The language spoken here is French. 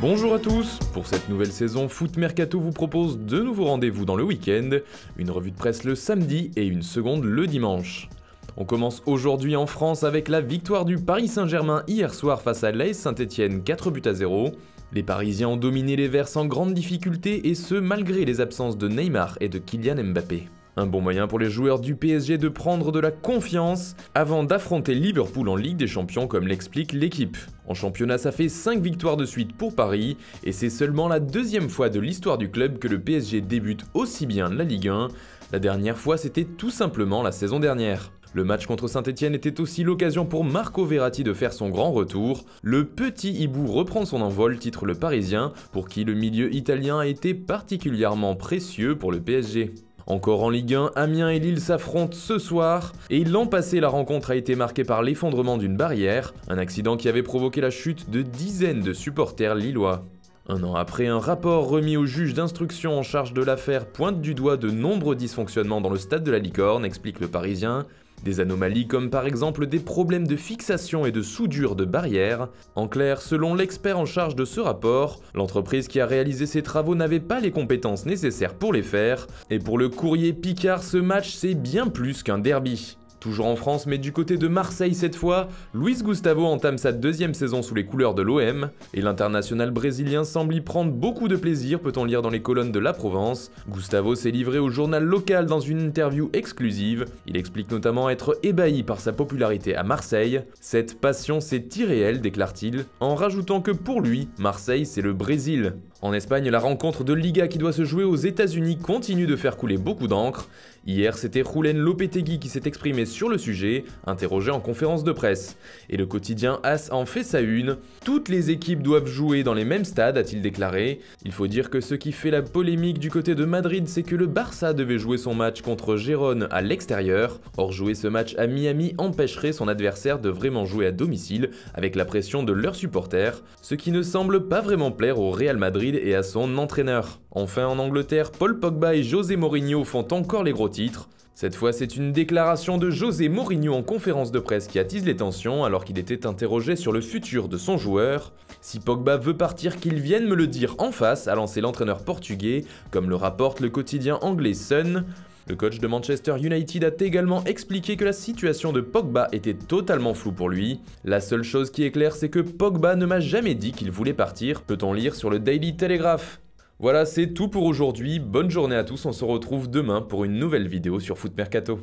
Bonjour à tous, pour cette nouvelle saison, Foot Mercato vous propose deux nouveaux rendez-vous dans le week-end, une revue de presse le samedi et une seconde le dimanche. On commence aujourd'hui en France avec la victoire du Paris Saint-Germain hier soir face à l'AS Saint-Etienne 4-0. Les Parisiens ont dominé les Verts sans grande difficulté et ce malgré les absences de Neymar et de Kylian Mbappé. Un bon moyen pour les joueurs du PSG de prendre de la confiance avant d'affronter Liverpool en Ligue des Champions comme l'explique l'équipe. En championnat, ça fait 5 victoires de suite pour Paris et c'est seulement la deuxième fois de l'histoire du club que le PSG débute aussi bien la Ligue 1. La dernière fois, c'était tout simplement la saison dernière. Le match contre Saint-Etienne était aussi l'occasion pour Marco Verratti de faire son grand retour. Le petit hibou reprend son envol, titre le Parisien, pour qui le milieu italien a été particulièrement précieux pour le PSG. Encore en Ligue 1, Amiens et Lille s'affrontent ce soir, et l'an passé la rencontre a été marquée par l'effondrement d'une barrière, un accident qui avait provoqué la chute de dizaines de supporters lillois. Un an après, un rapport remis au juge d'instruction en charge de l'affaire pointe du doigt de nombreux dysfonctionnements dans le stade de la Licorne, explique le Parisien. Des anomalies comme par exemple des problèmes de fixation et de soudure de barrières. En clair, selon l'expert en charge de ce rapport, l'entreprise qui a réalisé ces travaux n'avait pas les compétences nécessaires pour les faire. Et pour le courrier Picard, ce match c'est bien plus qu'un derby. Toujours en France, mais du côté de Marseille cette fois, Luis Gustavo entame sa deuxième saison sous les couleurs de l'OM, et l'international brésilien semble y prendre beaucoup de plaisir, peut-on lire dans les colonnes de La Provence. Gustavo s'est livré au journal local dans une interview exclusive. Il explique notamment être ébahi par sa popularité à Marseille. Cette passion c'est irréel, déclare-t-il, en rajoutant que pour lui, Marseille c'est le Brésil. En Espagne, la rencontre de Liga qui doit se jouer aux États-Unis continue de faire couler beaucoup d'encre. Hier, c'était Julen Lopetegui qui s'est exprimé sur le sujet, interrogé en conférence de presse. Et le quotidien AS en fait sa une. Toutes les équipes doivent jouer dans les mêmes stades, a-t-il déclaré. Il faut dire que ce qui fait la polémique du côté de Madrid, c'est que le Barça devait jouer son match contre Gérone à l'extérieur. Or, jouer ce match à Miami empêcherait son adversaire de vraiment jouer à domicile, avec la pression de leurs supporters, ce qui ne semble pas vraiment plaire au Real Madrid et à son entraîneur. Enfin, en Angleterre, Paul Pogba et José Mourinho font encore les gros titres. Cette fois, c'est une déclaration de José Mourinho en conférence de presse qui attise les tensions alors qu'il était interrogé sur le futur de son joueur. Si Pogba veut partir, qu'il vienne me le dire en face, a lancé l'entraîneur portugais, comme le rapporte le quotidien anglais Sun. Le coach de Manchester United a également expliqué que la situation de Pogba était totalement floue pour lui. La seule chose qui est claire, c'est que Pogba ne m'a jamais dit qu'il voulait partir, peut-on lire sur le Daily Telegraph. Voilà, c'est tout pour aujourd'hui, bonne journée à tous, on se retrouve demain pour une nouvelle vidéo sur Foot Mercato.